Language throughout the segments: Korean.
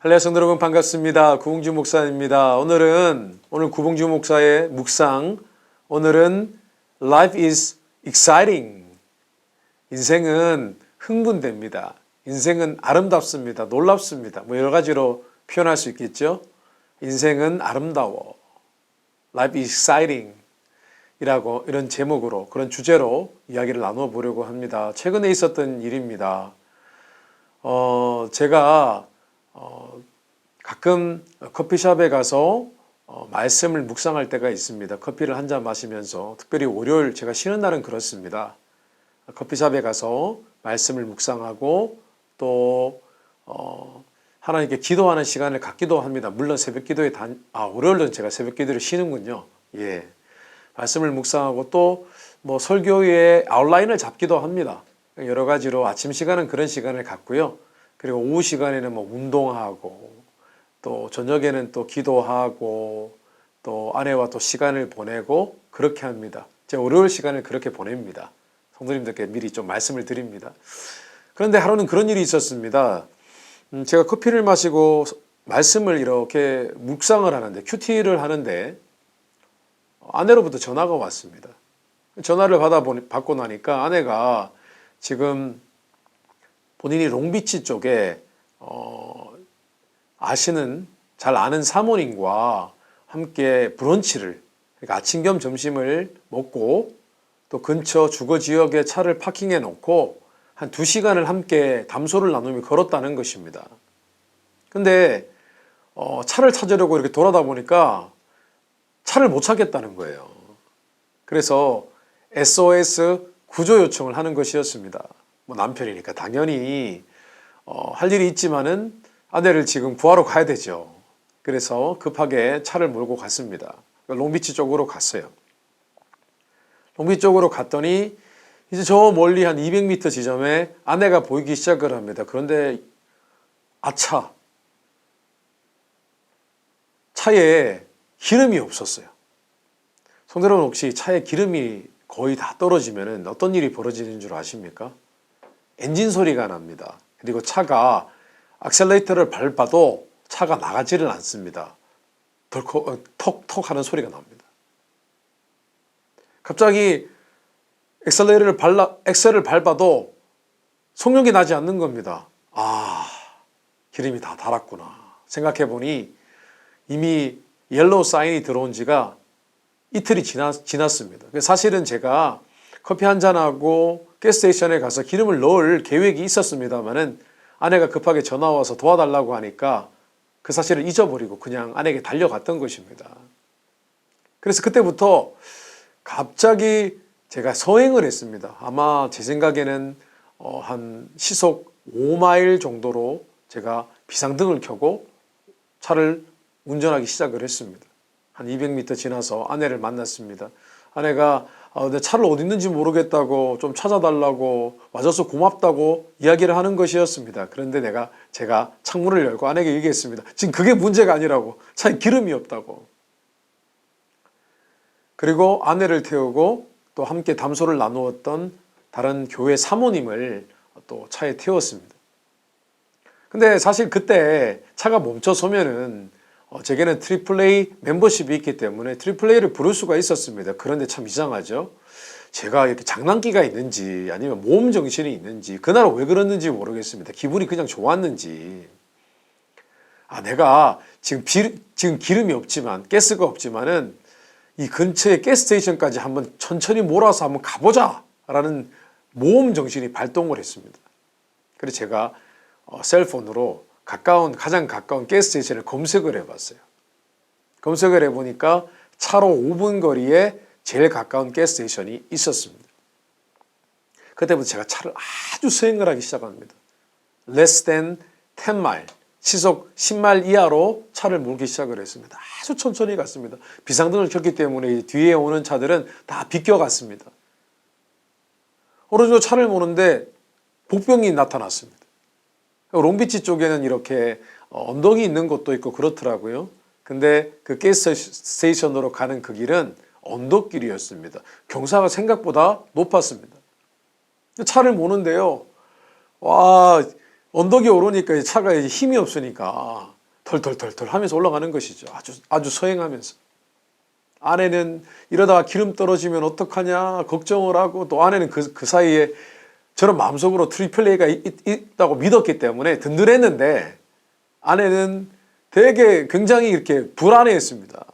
할렐루야 성도 여러분 반갑습니다. 구봉주 목사입니다. 오늘 구봉주 목사의 묵상, 오늘은 Life is exciting. 인생은 흥분됩니다. 인생은 아름답습니다. 놀랍습니다. 여러 가지로 표현할 수 있겠죠. 인생은 아름다워. Life is exciting. 이라고 이런 제목으로 그런 주제로 이야기를 나누어 보려고 합니다. 최근에 있었던 일입니다. 제가 가끔 커피숍에 가서 말씀을 묵상할 때가 있습니다. 커피를 한 잔 마시면서, 특별히 월요일 제가 쉬는 날은 그렇습니다. 커피숍에 가서 말씀을 묵상하고 또 하나님께 기도하는 시간을 갖기도 합니다. 물론 새벽 기도에 월요일은 제가 새벽 기도를 쉬는군요. 예. 말씀을 묵상하고 또 설교의 아웃라인을 잡기도 합니다. 여러 가지로 아침 시간은 그런 시간을 갖고요. 그리고 오후 시간에는 운동하고 또 저녁에는 또 기도하고 또 아내와 또 시간을 보내고 그렇게 합니다. 제가 월요일 시간을 그렇게 보냅니다. 성도님들께 미리 좀 말씀을 드립니다. 그런데 하루는 그런 일이 있었습니다. 제가 커피를 마시고 말씀을 이렇게 묵상을 하는데, 큐티를 하는데 아내로부터 전화가 왔습니다. 전화를 받고 나니까 아내가 지금 본인이 롱비치 쪽에 잘 아는 사모님과 함께 브런치를, 그러니까 아침 겸 점심을 먹고 또 근처 주거 지역에 차를 파킹해 놓고 한 2시간을 함께 담소를 나누며 걸었다는 것입니다. 근데 차를 찾으려고 이렇게 돌아다 보니까 차를 못 찾겠다는 거예요. 그래서 SOS 구조 요청을 하는 것이었습니다. 남편이니까 당연히 할 일이 있지만은 아내를 지금 구하러 가야 되죠. 그래서 급하게 차를 몰고 갔습니다. 롱비치 쪽으로 갔어요. 롱비치 쪽으로 갔더니 이제 저 멀리 한 200m 지점에 아내가 보이기 시작을 합니다. 그런데 차에 기름이 없었어요. 성도 여러분, 혹시 차에 기름이 거의 다 떨어지면 어떤 일이 벌어지는 줄 아십니까? 엔진 소리가 납니다. 그리고 차가 악셀레이터를 밟아도 차가 나가지를 않습니다. 톡톡 하는 소리가 납니다. 갑자기 엑셀을 밟아도 속력이 나지 않는 겁니다. 기름이 다 달았구나 생각해 보니 이미 옐로우 사인이 들어온 지가 이틀이 지났습니다. 사실은 제가 커피 한 잔하고 가스스테이션에 가서 기름을 넣을 계획이 있었습니다만은 아내가 급하게 전화 와서 도와달라고 하니까 그 사실을 잊어버리고 그냥 아내에게 달려갔던 것입니다. 그래서 그때부터 갑자기 제가 서행을 했습니다. 아마 제 생각에는 한 시속 5마일 정도로 제가 비상등을 켜고 차를 운전하기 시작을 했습니다. 한 200m 지나서 아내를 만났습니다. 아내가 내 차를 어디 있는지 모르겠다고 좀 찾아달라고 와줘서 고맙다고 이야기를 하는 것이었습니다. 그런데 제가 창문을 열고 아내에게 얘기했습니다. 지금 그게 문제가 아니라고. 차에 기름이 없다고. 그리고 아내를 태우고 또 함께 담소를 나누었던 다른 교회 사모님을 또 차에 태웠습니다. 근데 사실 그때 차가 멈춰서면은 제게는 AAA 멤버십이 있기 때문에 AAA를 부를 수가 있었습니다. 그런데 참 이상하죠. 제가 이렇게 장난기가 있는지 아니면 모험 정신이 있는지 그날 왜 그랬는지 모르겠습니다. 기분이 그냥 좋았는지. 내가 지금 기름이 없지만, 가스가 없지만은 이 근처에 가스스테이션까지 한번 천천히 몰아서 한번 가보자 라는 모험 정신이 발동을 했습니다. 그래서 제가 셀폰으로 가장 가까운 가스스테이션을 검색을 해봤어요. 검색을 해보니까 차로 5분 거리에 제일 가까운 가스스테이션이 있었습니다. 그때부터 제가 차를 아주 서행을 하기 시작합니다. Less than 10마일, 시속 10마일 이하로 차를 몰기 시작을 했습니다. 아주 천천히 갔습니다. 비상등을 켰기 때문에 뒤에 오는 차들은 다 비껴갔습니다. 어느 정도 차를 모는데 복병이 나타났습니다. 롱비치 쪽에는 이렇게 언덕이 있는 곳도 있고 그렇더라고요. 근데 그 가스 스테이션으로 가는 그 길은 언덕길이었습니다. 경사가 생각보다 높았습니다. 차를 모는데요. 언덕이 오르니까 이 차가 이제 힘이 없으니까 덜덜덜덜 하면서 올라가는 것이죠. 아주 서행하면서. 아내는 이러다가 기름 떨어지면 어떡하냐 걱정을 하고, 또 아내는 그 사이에 저는 마음속으로 트리플 A가 있다고 믿었기 때문에 든든했는데, 아내는 되게 굉장히 이렇게 불안해했습니다.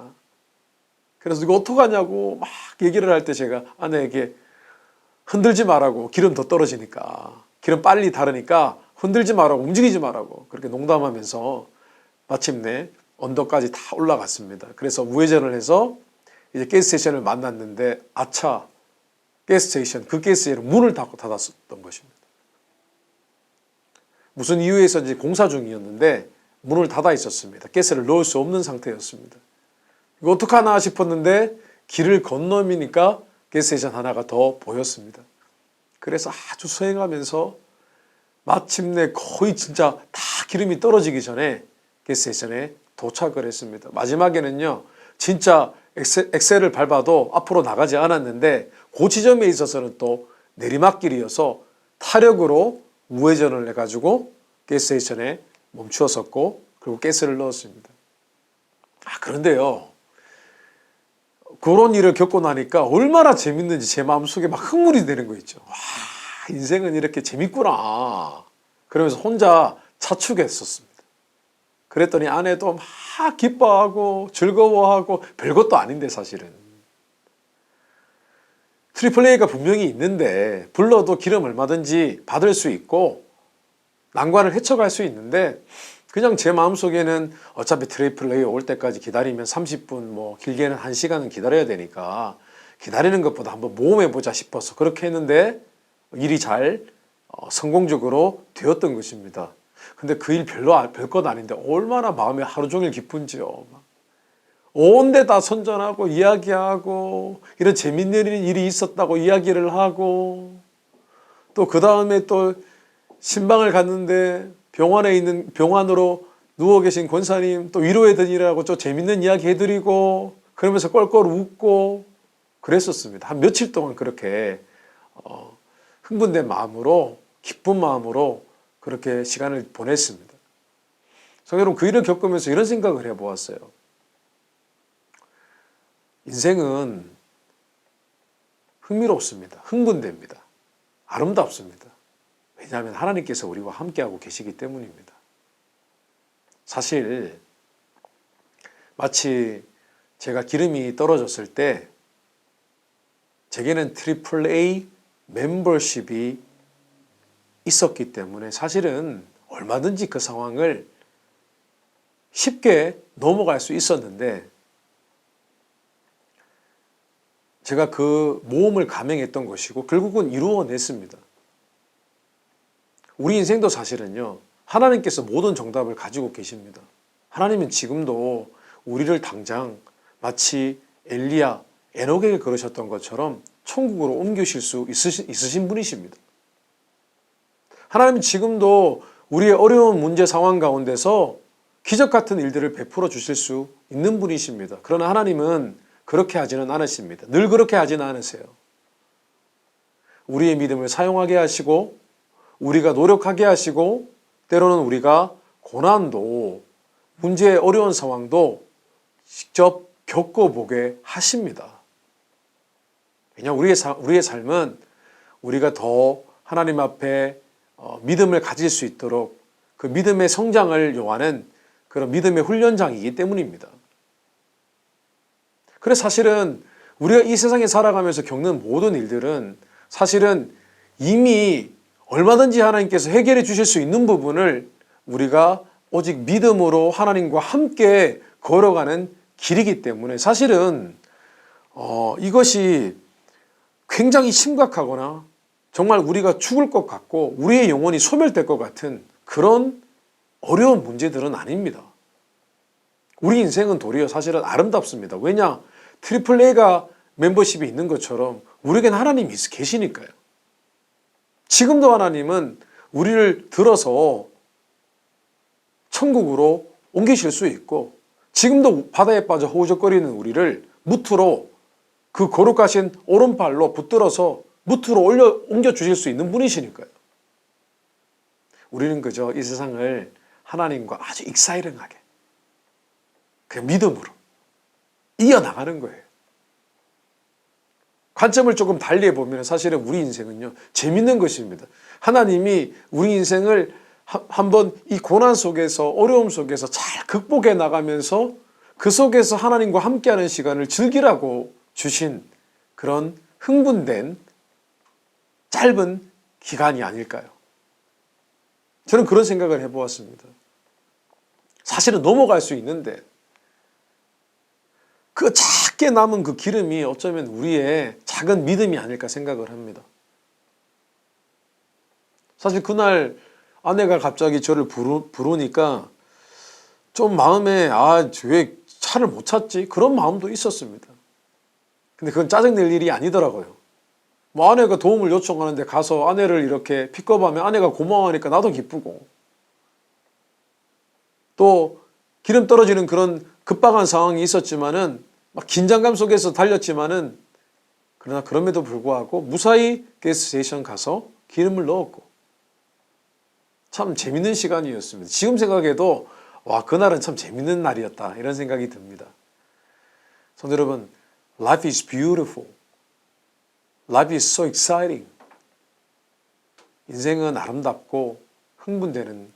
그래서 이거 어떡하냐고 막 얘기를 할 때 제가 아내에게 흔들지 말라고, 기름 더 떨어지니까, 기름 빨리 다르니까 흔들지 말라고, 움직이지 말라고 그렇게 농담하면서 마침내 언덕까지 다 올라갔습니다. 그래서 우회전을 해서 이제 가스스테이션을 만났는데, 아차, 가스스테이션, 그 가스스테이션 문을 닫았었던 것입니다. 무슨 이유에서인지 공사 중이었는데 문을 닫아 있었습니다. 가스를 넣을 수 없는 상태였습니다. 이거 어떡하나 싶었는데 길을 건너미니까 가스스테이션 하나가 더 보였습니다. 그래서 아주 서행하면서 마침내 거의 진짜 다 기름이 떨어지기 전에 가스스테이션에 도착을 했습니다. 마지막에는요, 진짜 엑셀을 밟아도 앞으로 나가지 않았는데, 그 지점에 있어서는 또 내리막길이어서 타력으로 우회전을 해가지고 가스스테이션에 멈추었었고, 그리고 가스를 넣었습니다. 그런데요, 그런 일을 겪고 나니까 얼마나 재밌는지 제 마음속에 막 흥분이 되는 거 있죠. 와, 인생은 이렇게 재밌구나. 그러면서 혼자 자축했었습니다. 그랬더니 아내도 막 기뻐하고 즐거워하고, 별것도 아닌데 사실은. 트리플 A가 분명히 있는데, 불러도 기름 얼마든지 받을 수 있고 난관을 헤쳐갈 수 있는데, 그냥 제 마음속에는 어차피 트리플 A 올 때까지 기다리면 30분, 뭐 길게는 1시간은 기다려야 되니까 기다리는 것보다 한번 모험해보자 싶어서 그렇게 했는데, 일이 잘 성공적으로 되었던 것입니다. 근데 그 일 별것 아닌데 얼마나 마음에 하루 종일 기쁜지요. 온 데 다 선전하고 이야기하고, 이런 재밌는 일이 있었다고 이야기를 하고, 또 그 다음에 또 신방을 갔는데 병원으로 누워 계신 권사님 또 위로해 드리라고 또 재밌는 이야기 해드리고, 그러면서 껄껄 웃고 그랬었습니다. 한 며칠 동안 그렇게 흥분된 마음으로, 기쁜 마음으로 그렇게 시간을 보냈습니다. 성도 여러분, 그 일을 겪으면서 이런 생각을 해보았어요. 인생은 흥미롭습니다. 흥분됩니다. 아름답습니다. 왜냐하면 하나님께서 우리와 함께하고 계시기 때문입니다. 사실 마치 제가 기름이 떨어졌을 때 제게는 트리플 A 멤버십이 있었기 때문에 사실은 얼마든지 그 상황을 쉽게 넘어갈 수 있었는데, 제가 그 모험을 감행했던 것이고 결국은 이루어냈습니다. 우리 인생도 사실은요, 하나님께서 모든 정답을 가지고 계십니다. 하나님은 지금도 우리를 당장 마치 엘리야, 에녹에게 그러셨던 것처럼 천국으로 옮기실 수 있으신 분이십니다. 하나님은 지금도 우리의 어려운 문제 상황 가운데서 기적 같은 일들을 베풀어 주실 수 있는 분이십니다. 그러나 하나님은 그렇게 하지는 않으십니다. 늘 그렇게 하지는 않으세요. 우리의 믿음을 사용하게 하시고, 우리가 노력하게 하시고, 때로는 우리가 고난도, 문제의 어려운 상황도 직접 겪어보게 하십니다. 왜냐하면 우리의 삶은 우리가 더 하나님 앞에 믿음을 가질 수 있도록 그 믿음의 성장을 요하는 그런 믿음의 훈련장이기 때문입니다. 그래서 사실은 우리가 이 세상에 살아가면서 겪는 모든 일들은 사실은 이미 얼마든지 하나님께서 해결해 주실 수 있는 부분을 우리가 오직 믿음으로 하나님과 함께 걸어가는 길이기 때문에, 사실은 이것이 굉장히 심각하거나 정말 우리가 죽을 것 같고 우리의 영혼이 소멸될 것 같은 그런 어려운 문제들은 아닙니다. 우리 인생은 도리어 사실은 아름답습니다. 왜냐? 트리플 A가 멤버십이 있는 것처럼 우리에겐 하나님이 계시니까요. 지금도 하나님은 우리를 들어서 천국으로 옮기실 수 있고, 지금도 바다에 빠져 허우적거리는 우리를 무트로, 그 거룩하신 오른팔로 붙들어서 무트로 옮겨 주실 수 있는 분이시니까요. 우리는 그저 이 세상을 하나님과 아주 익사이링하게 그 믿음으로 이어나가는 거예요. 관점을 조금 달리 해보면 사실은 우리 인생은요, 재밌는 것입니다. 하나님이 우리 인생을 한번 이 고난 속에서, 어려움 속에서 잘 극복해 나가면서 그 속에서 하나님과 함께하는 시간을 즐기라고 주신 그런 흥분된 짧은 기간이 아닐까요? 저는 그런 생각을 해보았습니다. 사실은 넘어갈 수 있는데 그 작게 남은 그 기름이 어쩌면 우리의 작은 믿음이 아닐까 생각을 합니다. 사실 그날 아내가 갑자기 저를 부르니까 좀 마음에 왜 차를 못 찾지? 그런 마음도 있었습니다. 근데 그건 짜증낼 일이 아니더라고요. 뭐 아내가 도움을 요청하는데 가서 아내를 이렇게 픽업하면 아내가 고마워하니까 나도 기쁘고, 또 기름 떨어지는 그런 급박한 상황이 있었지만은 막 긴장감 속에서 달렸지만은 그러나 그럼에도 불구하고 무사히 게스트스테이션 가서 기름을 넣었고 참 재밌는 시간이었습니다. 지금 생각해도 와, 그날은 참 재밌는 날이었다 이런 생각이 듭니다. 성도 여러분, life is beautiful. Life is so exciting. 인생은 아름답고 흥분되는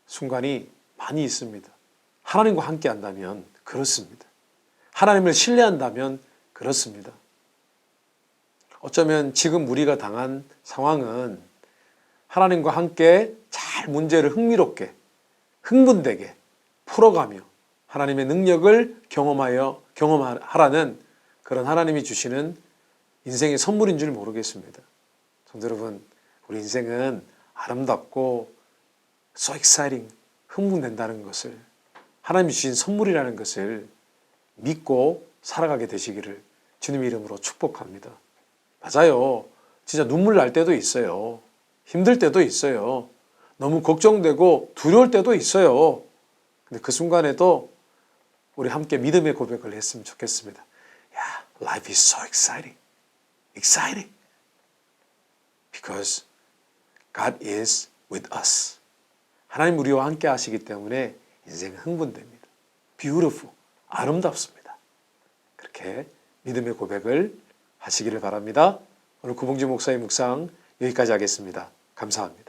순간이 많이 있습니다. 하나님과 함께 한다면 그렇습니다. 하나님을 신뢰한다면 그렇습니다. 어쩌면 지금 우리가 당한 상황은 하나님과 함께 잘 문제를 흥미롭게, 흥분되게 풀어가며 하나님의 능력을 경험하라는 그런 하나님이 주시는 인생의 선물인 줄 모르겠습니다. 성도 여러분, 우리 인생은 아름답고 so exciting, 흥분된다는 것을, 하나님이 주신 선물이라는 것을 믿고 살아가게 되시기를 주님의 이름으로 축복합니다. 맞아요. 진짜 눈물 날 때도 있어요. 힘들 때도 있어요. 너무 걱정되고 두려울 때도 있어요. 근데 그 순간에도 우리 함께 믿음의 고백을 했으면 좋겠습니다. 야, life is so exciting. Exciting. Because God is with us. 하나님 우리와 함께 하시기 때문에 인생은 흥분됩니다. Beautiful. 아름답습니다. 그렇게 믿음의 고백을 하시기를 바랍니다. 오늘 구봉주 목사의 묵상 여기까지 하겠습니다. 감사합니다.